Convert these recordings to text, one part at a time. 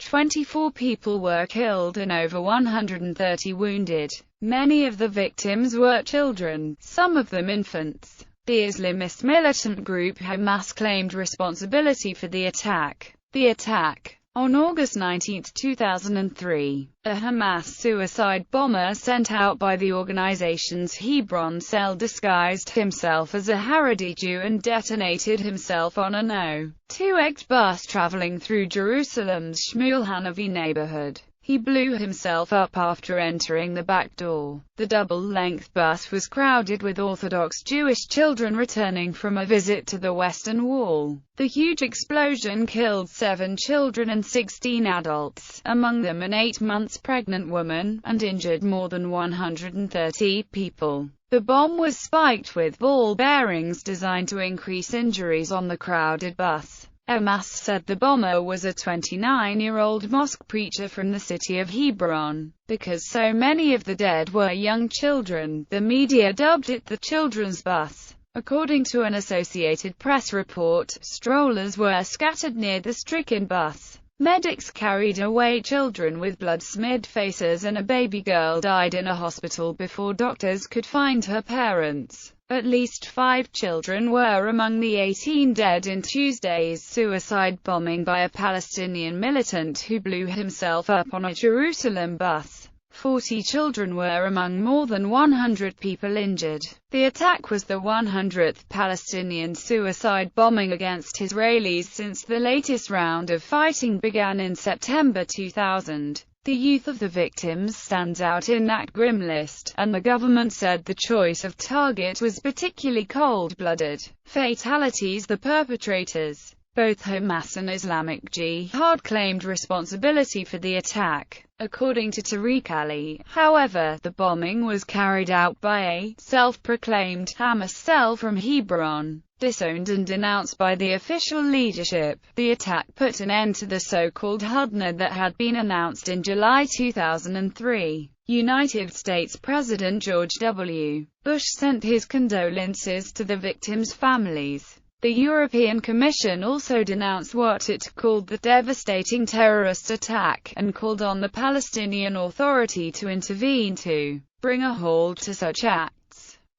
24 people were killed and over 130 wounded. Many of the victims were children, some of them infants. The Islamist militant group Hamas claimed responsibility for the attack. The attack, on August 19, 2003, a Hamas suicide bomber sent out by the organization's Hebron cell disguised himself as a Haredi Jew and detonated himself on an O2-egged bus traveling through Jerusalem's Shmuel HaNavi neighborhood. He blew himself up after entering the back door. The double-length bus was crowded with Orthodox Jewish children returning from a visit to the Western Wall. The huge explosion killed 7 children and 16 adults, among them an 8 months pregnant woman, and injured more than 130 people. The bomb was spiked with ball bearings designed to increase injuries on the crowded bus. Hamas said the bomber was a 29-year-old mosque preacher from the city of Hebron. Because so many of the dead were young children, the media dubbed it the children's bus. According to an Associated Press report, strollers were scattered near the stricken bus. Medics carried away children with blood-smeared faces, and a baby girl died in a hospital before doctors could find her parents. At least 5 children were among the 18 dead in Tuesday's suicide bombing by a Palestinian militant who blew himself up on a Jerusalem bus. 40 children were among more than 100 people injured. The attack was the 100th Palestinian suicide bombing against Israelis since the latest round of fighting began in September 2000. The youth of the victims stands out in that grim list, and the government said the choice of target was particularly cold-blooded. Fatalities. The perpetrators, both Hamas and Islamic Jihad, claimed responsibility for the attack. According to Tariq Ali, however, the bombing was carried out by a self-proclaimed Hamas cell from Hebron. Disowned and denounced by the official leadership, the attack put an end to the so-called Hudna that had been announced in July 2003. United States President George W. Bush sent his condolences to the victims' families. The European Commission also denounced what it called the devastating terrorist attack, and called on the Palestinian Authority to intervene to bring a halt to such acts.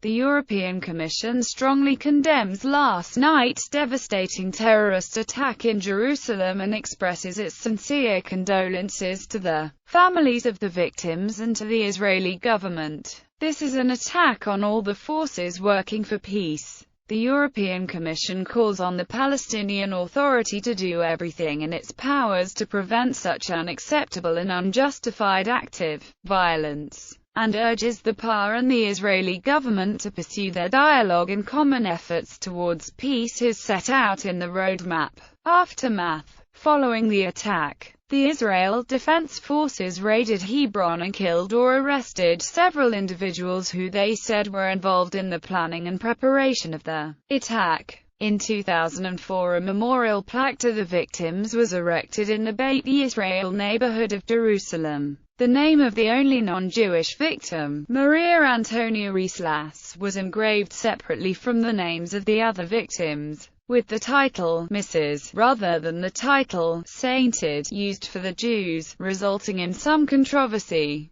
The European Commission strongly condemns last night's devastating terrorist attack in Jerusalem and expresses its sincere condolences to the families of the victims and to the Israeli government. This is an attack on all the forces working for peace. The European Commission calls on the Palestinian Authority to do everything in its powers to prevent such unacceptable and unjustified active violence, and urges the PA and the Israeli government to pursue their dialogue and common efforts towards peace as set out in the roadmap. Aftermath. Following the attack, the Israel Defense Forces raided Hebron and killed or arrested several individuals who they said were involved in the planning and preparation of the attack. In 2004, a memorial plaque to the victims was erected in the Beit Yisrael neighborhood of Jerusalem. The name of the only non-Jewish victim, Maria Antonia Rislas, was engraved separately from the names of the other victims, with the title Mrs. rather than the title Sainted used for the Jews, resulting in some controversy.